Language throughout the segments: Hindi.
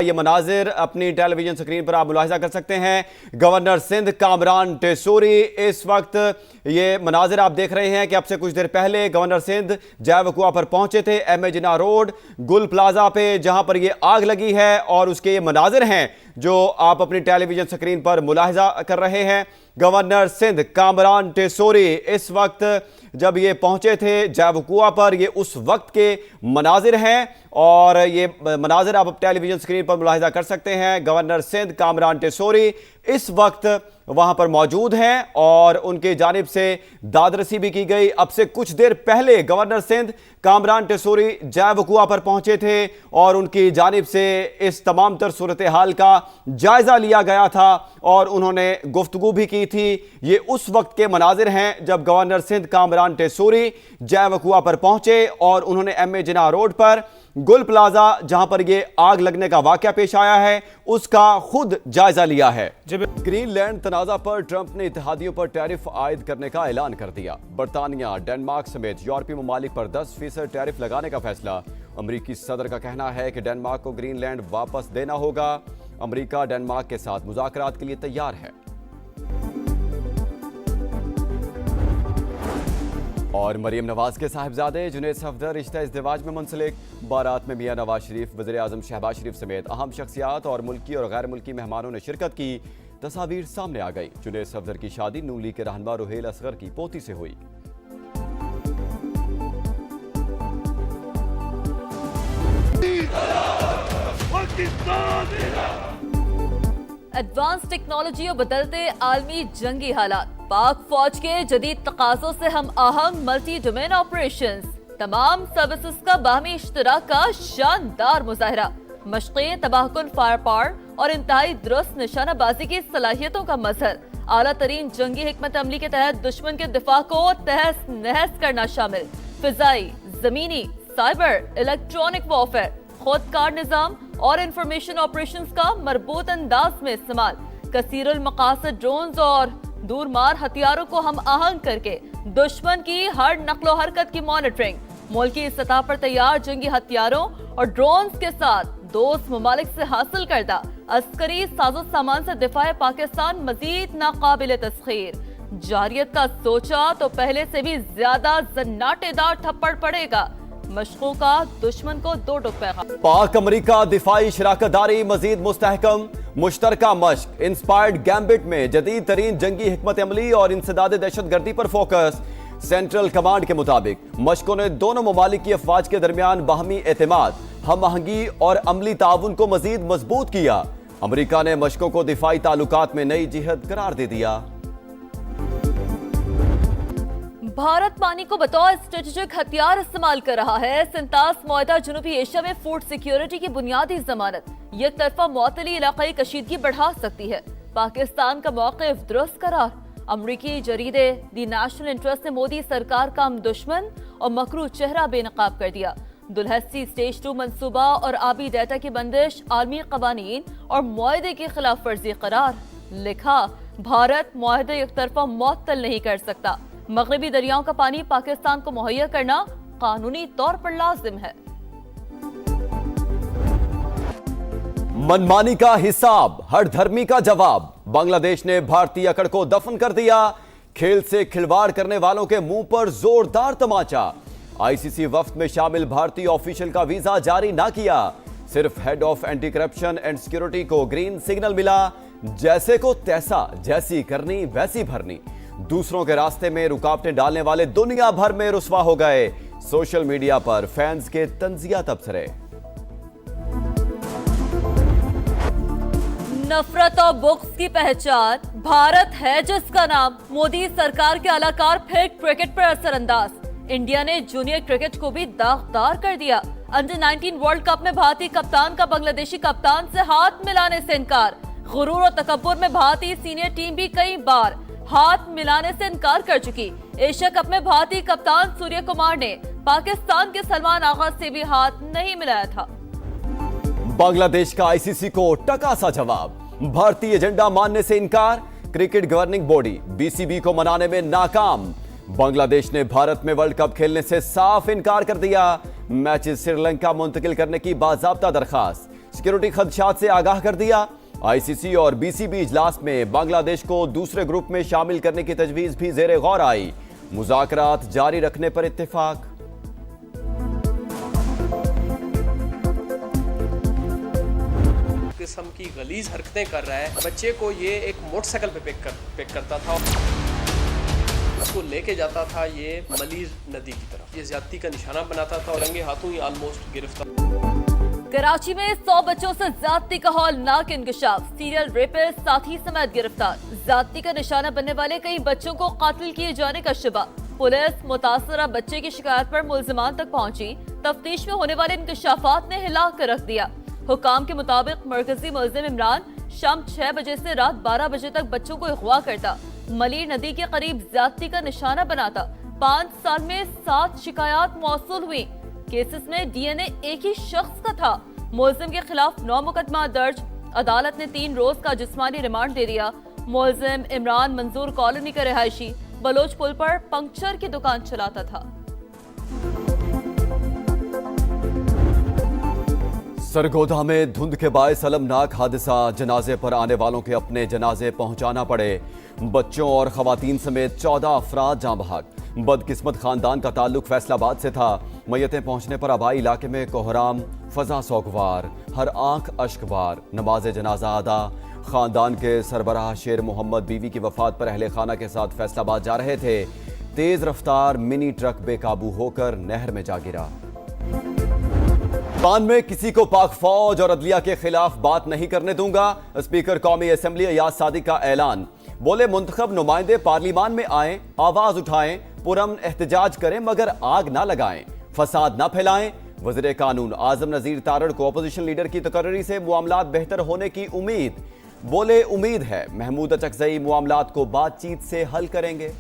ये मनाजिर अपनी टेलीविजन स्क्रीन पर आप मुलाहिजा कर सकते हैं। गवर्नर सिंध कामरान टेसूरी इस वक्त ये मनाजिर आप देख रहे हैं कि अब से कुछ देर पहले गवर्नर सिंध जय वकुआ पर पहुंचे थे, एम ए जिन्ना रोड गुल प्लाजा पे, जहां पर ये आग लगी है और उसके ये मनाजिर हैं जो आप अपनी टेलीविजन स्क्रीन पर मुलाहिजा कर रहे हैं। गवर्नर सिंध कामरान टेसूरी इस वक्त जब ये पहुंचे थे जय वकुआ पर, ये उस वक्त के मनाजिर हैं और ये मनाजिर आप टेलीविजन स्क्रीन पर मुलाहिजा कर सकते हैं। गवर्नर सिंध कामरान टेसूरी इस वक्त वहां पर मौजूद हैं और उनकी जानिब से दादरसी भी की गई। अब से कुछ देर पहले गवर्नर सिंध कामरान टेसूरी जय वकुआ पर पहुंचे थे और उनकी जानिब से इस तमाम तर सूरत हाल का जायजा लिया गया था और उन्होंने गुफ्तगू भी की थी। ये उस वक्त के मनाजिर हैं जब गवर्नर सिंध कामरान टेसूरी जय वकुआ पर पहुंचे और उन्होंने एम ए जिन्ना रोड पर गुल प्लाजा जहां पर यह आग लगने का वाकया पेश आया है उसका खुद जायजा लिया है। ग्रीनलैंड तनाजा पर ट्रंप ने इत्तेहादियों पर टैरिफ आयद करने का ऐलान कर दिया। बरतानिया, डेनमार्क समेत यूरोपीय ममालिक पर 10% टैरिफ लगाने का फैसला। अमरीकी सदर का कहना है कि डेनमार्क को ग्रीनलैंड वापस देना होगा। अमरीका डेनमार्क के साथ मुज़ाकरात के लिए तैयार है। और मरियम नवाज के साहिबजादे जुनैद सफदर रिश्ता इज़्दिवाज में मुंसलिक। बारात में मियां नवाज शरीफ, वज़ीर आज़म शहबाज शरीफ समेत अहम शख्सियात और मुल्की और गैर मुल्की मेहमानों ने शिरकत की। तस्वीर सामने आ गई। जुनैद सफदर की शादी नून लीग के रहनुमा रुहेल असगर की पोती से हुई। एडवांस टेक्नोलॉजी और बदलते आलमी जंगी हालात, पाक फौज के जदीद तकाज़ों से हम आहंग मल्टी डोमेन ऑपरेशंस, तमाम सर्विसेज का बाहमी इश्तराक का शानदार मुजाहरा, मशक़ें, तबाहकुन फायर पावर और इंतहाई दुरुस्त निशानाबाजी की सलाहियतों का मजहर, आला तरीन जंगी हिकमत अमली के तहत दुश्मन के दिफा को तहस नहस करना शामिल, फिजाई, जमीनी, साइबर, इलेक्ट्रॉनिक वॉरफेयर, खुदकार निजाम और इंफॉर्मेशन ऑपरेशंस का मरबूत अंदाज में इस्तेमाल, कसीरुल मकासद ड्रोन्स और दूरमार हथियारों को हम आहंग करके दुश्मन की हर नक्लो हरकत की मॉनिटरिंग, मुल्की सतह पर तैयार जंगी हथियारों और ड्रोन्स के साथ दोस्त ममालिक से हासिल करदा अस्करी साजो सामान से दिफाए पाकिस्तान मजीद नाकाबिल तस्खीर। जारियत का सोचा तो पहले से भी ज्यादा जन्नाटेदार थप्पड़ पड़ेगा। मशकों का दुश्मन को दो पैगाम। पाक अमरीका दिफाई शराकतदारी मजीद मुस्तहकम। मुश्तरका मश्क इंस्पायर्ड गैम्बिट में जदीद तरीन जंगी हिकमत अमली और इंसदाद दहशतगर्दी पर फोकस। सेंट्रल कमांड के मुताबिक मशकों ने दोनों ममालिक की अफवाज के दरमियान बाहमी एतमाद, हम आहंगी और अमली ताउन को मजीद मजबूत किया। अमरीका ने मशकों को दिफाई ताल्लुकात में नई जिहद करार दे दिया। भारत पानी को बतौर स्ट्रेटेजिक हथियार इस्तेमाल कर रहा है। सिंतास मुआहदा जनूबी एशिया में फूड सिक्योरिटी की बुनियादी जमानत, एक तरफा मुअत्तली इलाकाई कशीदगी बढ़ा सकती है। पाकिस्तान का मौक़िफ़ दुरुस्त करार। अमरीकी जरीदे दी नेशनल इंटरेस्ट ने मोदी सरकार का हम दुश्मन और मकरू चेहरा बेनकाब कर दिया। दुलहस्सी स्टेज 2 मंसूबा और आबी डेटा की बंदिश आलमी कवानीन और मुआहदे की खिलाफ वर्जी करार। लिखा, भारत मुआहदे एक तरफा मुअत्तल नहीं कर सकता। मगरबी दरियाओं का पानी पाकिस्तान को मुहैया करना कानूनी तौर पर लाजिम है। मनमानी का हिसाब, हर धर्मी का जवाब। बांग्लादेश ने भारतीय अकड़ को दफन कर दिया। खेल से खिलवाड़ करने वालों के मुंह पर जोरदार तमाचा। आईसीसी वफ्द में शामिल भारतीय ऑफिशियल का वीजा जारी ना किया। सिर्फ head of anti corruption and security को ग्रीन सिग्नल मिला। जैसे को तैसा, जैसी करनी वैसी भरनी। दूसरों के रास्ते में रुकावटें डालने वाले दुनिया भर में रुस्वा हो गए। सोशल मीडिया पर फैंस के तंजिया तबसरे। नफरत और बुक्स की पहचान भारत है जिसका नाम। मोदी सरकार के अलाकार फिर क्रिकेट पर असरअंदाज। इंडिया ने जूनियर क्रिकेट को भी दागदार कर दिया। अंडर 19 वर्ल्ड कप में भारतीय कप्तान का बांग्लादेशी कप्तान से हाथ मिलाने से इनकार। गुरूर और तकब्बुर में भारतीय सीनियर टीम भी कई बार हाथ मिलाने से इनकार कर चुकी। एशिया कप में भारतीय कप्तान सूर्य कुमार ने पाकिस्तान के सलमान आगा से भी हाथ नहीं मिलाया था। बांग्लादेश का आईसीसी को टका सा जवाब। भारतीय एजेंडा मानने से इनकार। क्रिकेट गवर्निंग बॉडी बीसीबी को मनाने में नाकाम। बांग्लादेश ने भारत में वर्ल्ड कप खेलने से साफ इनकार कर दिया। मैचेस श्रीलंका मुंतकिल करने की बाज़ाब्ता दरखास्त। सिक्योरिटी खदशात से आगाह कर दिया। आईसीसी और बीसीबी इजलास में बांग्लादेश को दूसरे ग्रुप में शामिल करने की तजवीज भी जेरे गौर आई। मुज़ाकरात जारी रखने पर इत्तेफाक। किस्म की गलीज हरकतें कर रहा है। बच्चे को ये एक मोटरसाइकिल पे पिक करता था, उसको लेके जाता था ये मलीर नदी की तरफ, ये ज्यादती का निशाना बनाता था और रंगे हाथों ही ऑलमोस्ट गिरफ्तार। कराची में 100 बच्चों से ज्यादती का हौलनाक इंकशाफ, सीरियल रेपिस्ट साथी समेत गिरफ्तार। ज्यादती का निशाना बनने वाले कई बच्चों को कातिल किए जाने का शुबा। पुलिस मुतासरा बच्चे की शिकायत पर मुल्जिमान तक पहुंची। तफ्तीश में होने वाले इंकशाफात ने हिला कर रख दिया। हुकाम के मुताबिक मरकजी मुल्जिम इमरान शाम 6 बजे से रात 12 बजे तक बच्चों को अगवा करता, मलीर नदी के करीब ज्यादती का निशाना बनाता। 5 साल में 7 शिकायत मौसूल हुई। केसेस में डीएनए एक ही शख्स का था। मुल्जिम के खिलाफ 9 मुकदमा दर्ज। अदालत ने 3 रोज का जिस्मानी रिमांड दे दिया। मुल्जिम इमरान मंजूर कॉलोनी का रिहायशी, बलोच पुल पर पंक्चर की दुकान चलाता था। सरगोधा में धुंध के बायस अलमनाक हादसा, जनाजे पर आने वालों के अपने जनाजे पहुंचाना पड़े। बच्चों और खवातीन समेत 14 अफराद जाँ बहक। बदकिस्मत खानदान का ताल्लुक फैसलाबाद से था। मैयतें पहुंचने पर आबाई इलाके में कोहराम, फजा सोगवार, हर आंख अश्कबार। नमाज जनाजा अदा। खानदान के सरबराह शेर मोहम्मद बीवी की वफात पर अहले खाना के साथ फैसलाबाद जा रहे थे। तेज रफ्तार मिनी ट्रक बेकाबू होकर नहर में जा गिरा। पान में किसी को पाक फौज और अदलिया के खिलाफ बात नहीं करने दूंगा, स्पीकर कौमी असेंबली अयाज सादिक का ऐलान। बोले मुंतखब नुमाइंदे पार्लिमान में आएं, आवाज उठाएं, पुरअमन एहतजाज करें मगर आग ना लगाएं, फसाद ना फैलाएं। वज़ीर कानून आजम नज़ीर तारड़ को अपोजिशन लीडर की तकर्री से मामलात बेहतर होने की उम्मीद। बोले उम्मीद है महमूद अचकज़ई मामलात को बातचीत से हल करेंगे।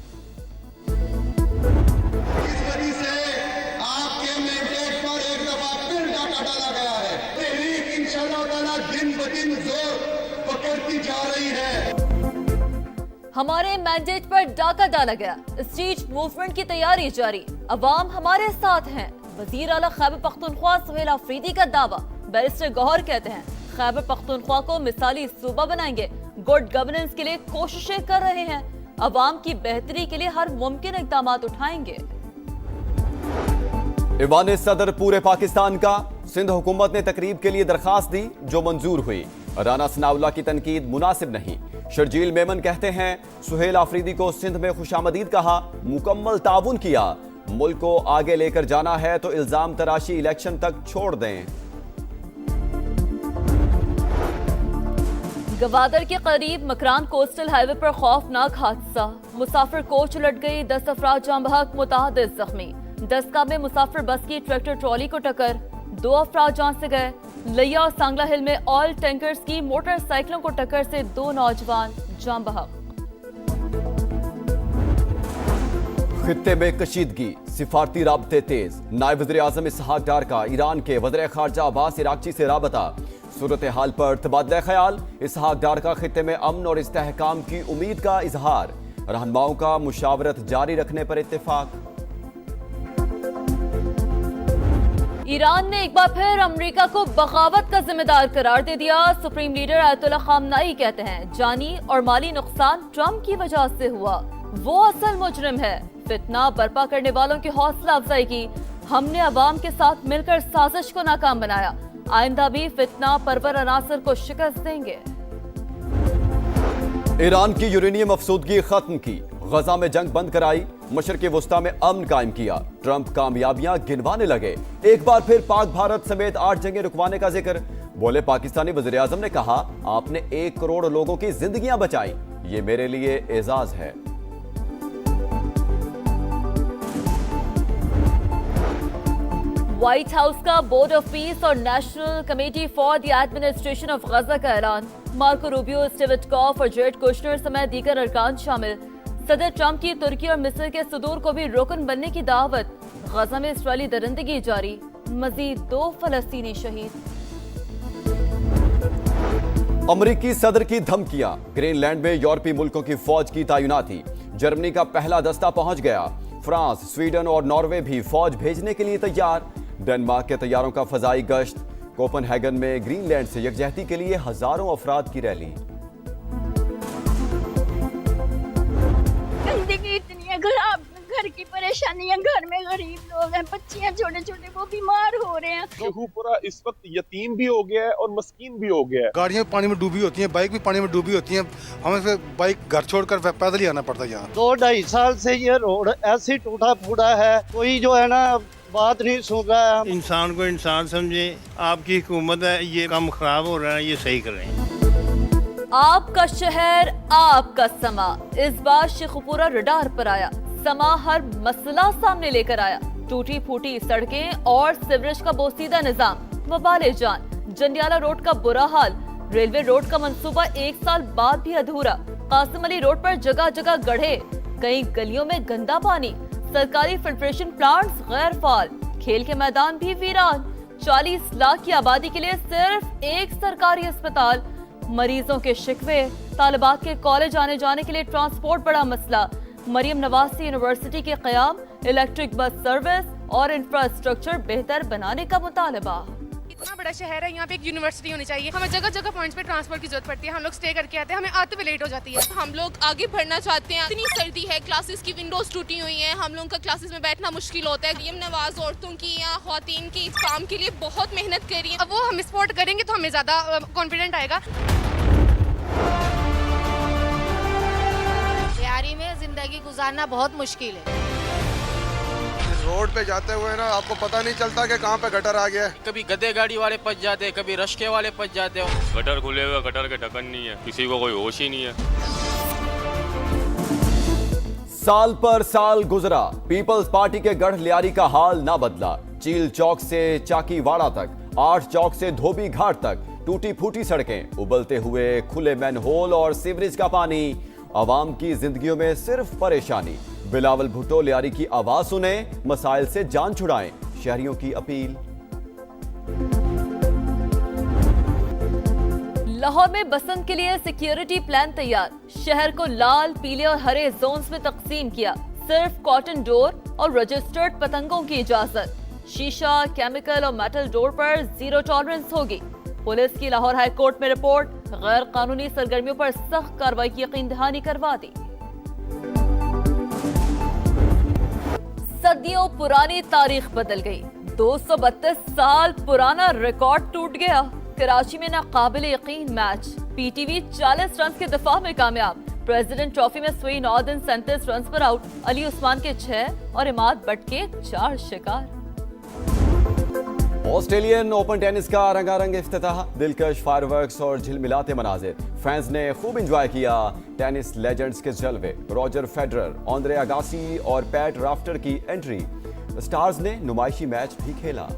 हमारे मैंडेट पर डाका डाला गया, स्ट्रीट मूवमेंट की तैयारी जारी, अवाम हमारे साथ हैं। वजीर आला खैबर पख्तूनख्वा सुहेल आफरीदी का दावा। बैरिस्टर गौहर कहते हैं खैबर पख्तूनख्वा को मिसाली सूबा बनाएंगे, गुड गवर्नेंस के लिए कोशिशें कर रहे हैं, अवाम की बेहतरी के लिए हर मुमकिन इकदाम उठाएंगे। ईवान सदर पूरे पाकिस्तान का, सिंध हुकूमत ने तकरीब के लिए दरखास्त दी जो मंजूर हुई। राना सनाउल्लाह की तनकीद मुनासिब नहीं। शर्जील मेमन कहते हैं सुहेल आफरीदी को सिंध में खुशामदीद कहा, मुकम्मल ताउन किया। मुल्क को आगे लेकर जाना है तो इल्जाम तराशी इलेक्शन तक छोड़ दें। गवादर के करीब मकरान कोस्टल हाईवे पर खौफनाक हादसा, मुसाफिर कोच उलट गई, 10 अफराद जाँ बहक, मुतअद्दिद जख्मी। दस्का में मुसाफिर बस की ट्रैक्टर ट्रॉली को टक्कर, 2 अफराद जान से गए। लिया और सांगला हिल में ऑयल टैंकर्स की मोटरसाइकिलों को टक्कर से 2 नौजवान जान बहक। खित्ते में कशीदगी, सिफारती राबते तेज। नायब वज़ीर आज़म इसहाक डार का ईरान के वज़ीर ख़ारजा अब्बास इराक़ची से राबता। सूरत हाल पर तबादला ख्याल, इसहाक डार का खित्ते में अमन और इस्तेहकाम की उम्मीद का इजहार। रहनुमाओं का मुशावरत जारी रखने पर इत्तेफाक। ईरान ने एक बार फिर अमेरिका को बगावत का जिम्मेदार करार दे दिया। सुप्रीम लीडर आयतुल्लाह खामनाई कहते हैं जानी और माली नुकसान ट्रंप की वजह से हुआ, वो असल मुजरिम है। फितना बर्पा करने वालों की हौसला अफजाई की, हमने अवाम के साथ मिलकर साजिश को नाकाम बनाया, आइंदा भी फितना परवर अनासर को शिकस्त देंगे। ईरान की यूरेनियम अफसूदगी खत्म की, गजा में जंग बंद कराई, मशरक़ी वुस्ता में अमन कायम किया। ट्रंप कामयाबियां गिनवाने लगे। एक बार फिर पाक भारत समेत 8 जंगें रुकवाने का जिक्र। बोले पाकिस्तानी वज़ीर आज़म ने कहा आपने 1 करोड़ लोगों की जिंदगियां बचाई, ये मेरे लिए एजाज है। व्हाइट हाउस का बोर्ड ऑफ पीस और national committee for the administration of Gaza का ऐलान। मार्को रूबियो, स्टीव विटकॉफ और जेरेड कुशनर समेत दीगर अरकान शामिल। सदर ट्रंप की तुर्की और मिस्र के सदूर को भी रुकन बनने की दावत। गजा में इसराइली दरिंदगी जारी, मजीद 2 फलस्तीनी शहीद। अमरीकी सदर की धमकियां, ग्रीनलैंड में यूरोपीय मुल्कों की फौज की तैनाती। जर्मनी का पहला दस्ता पहुंच गया। फ्रांस, स्वीडन और नॉर्वे भी फौज भेजने के लिए तैयार। डेनमार्क के तैयारों का फजाई गश्त। कोपनहेगन में ग्रीनलैंड से यकजहती के लिए हजारों अफराद की रैली। जिंदगी इतनी है, घर की परेशानियां, घर में गरीब लोग हैं, बच्चियां छोटे छोटे वो बीमार हो रहे हैं। शेखुपुरा इस वक्त यतीम भी हो गया है और मस्कीन भी हो गया है। गाड़ियां पानी में डूबी होती हैं, बाइक भी पानी में डूबी होती हैं। हमें फिर बाइक घर छोड़कर पैदल ही आना पड़ता है यहाँ। 2-2.5 साल से ये रोड ऐसी टूटा फूटा है, कोई जो है ना बात नहीं सुन रहा है। इंसान को इंसान समझे, आपकी हुकूमत है, ये काम खराब हो रहा है, ये सही करें। आपका शहर, आपका समा। इस बार शेखुपुरा रडार पर आया। समा हर मसला सामने लेकर आया। टूटी फूटी सड़कें और सीवरेज का बोसीदा निजाम, वबाले जान, जंडियाला रोड का बुरा हाल, रेलवे रोड का मंसूबा 1 साल बाद भी अधूरा, कासिम अली रोड पर जगह जगह गड्ढे, कई गलियों में गंदा पानी, सरकारी फिल्ट्रेशन प्लांट्स गैर फाल, खेल के मैदान भी वीरान, 40 लाख की आबादी के लिए सिर्फ एक सरकारी अस्पताल, मरीजों के शिकवे, तालिबात के कॉलेज आने जाने के लिए ट्रांसपोर्ट बड़ा मसला, मरियम नवाज यूनिवर्सिटी के क़याम, इलेक्ट्रिक बस सर्विस और इंफ्रास्ट्रक्चर बेहतर बनाने का मुतालबा। इतना बड़ा शहर है, यहाँ पे एक यूनिवर्सिटी होनी चाहिए। हमें जगह जगह पॉइंट्स पे ट्रांसपोर्ट की जरूरत पड़ती है। हम लोग स्टे करके आते हैं, हमें आते हुए लेट हो जाती है। हम लोग आगे बढ़ना चाहते हैं, इतनी सर्दी है, क्लासेस की विंडोज टूटी हुई हैं, हम लोगों का क्लासेस में बैठना मुश्किल होता है। मरियम नवाज औरतों की या ख्वातीन की इस काम के लिए बहुत मेहनत कर रही है। अब वो हम सपोर्ट करेंगे तो हमें ज्यादा कॉन्फिडेंट आएगा। तैयारी में जिंदगी गुजारना बहुत मुश्किल है। रोड पे जाते हुए ना आपको पता नहीं चलता कि कहाँ पे गटर आ गया है। कभी गधे गाड़ी वाले फंस जाते हैं, कभी रश्के वाले फंस जाते हो। गटर खुले हुए, गटर के ढक्कन नहीं है, किसी को कोई होश ही नहीं है। साल पर साल गुजरा, पीपल्स पार्टी के गढ़ लियारी का हाल ना बदला। चील चौक से चाकीवाड़ा तक, 8 चौक से धोबी घाट तक टूटी फूटी सड़कें, उबलते हुए खुले मैनहोल और सीवरेज का पानी, आवाम की जिंदगियों में सिर्फ परेशानी। बिलावल भुट्टो लियारी की आवाज सुने, मसाइल से जान छुड़ाएं, शहरियों की अपील। लाहौर में बसंत के लिए सिक्योरिटी प्लान तैयार। शहर को लाल, पीले और हरे जोन्स में तकसीम किया। सिर्फ कॉटन डोर और रजिस्टर्ड पतंगों की इजाजत। शीशा, केमिकल और मेटल डोर पर 0 टॉलरेंस होगी। पुलिस की लाहौर हाई कोर्ट में रिपोर्ट, गैर कानूनी सरगर्मियों पर सख्त कार्रवाई की यकीन दहानी करवा दी। सदियों पुरानी तारीख बदल गई। 232 साल पुराना रिकॉर्ड टूट गया। कराची में नाकाबिल यकीन मैच, पीटीवी 40 रन के दफा में कामयाब। प्रेसिडेंट ट्रॉफी में सुई 9 दिन 37 रन पर आउट। अली उस्मान के 6 और इमाद बट के 4 शिकार। ऑस्ट्रेलियन ओपन टेनिस का रंगारंग इफ्तिताह, दिलकश फायरवर्क्स और झिलमिलाते मनाजिर। फैंस ने खूब एंजॉय किया टेनिस लेजेंड्स के जलवे। रॉजर फेडरर, आंद्रे अगासी और पैट राफ्टर की एंट्री। स्टार्स ने नुमाइशी मैच भी खेला।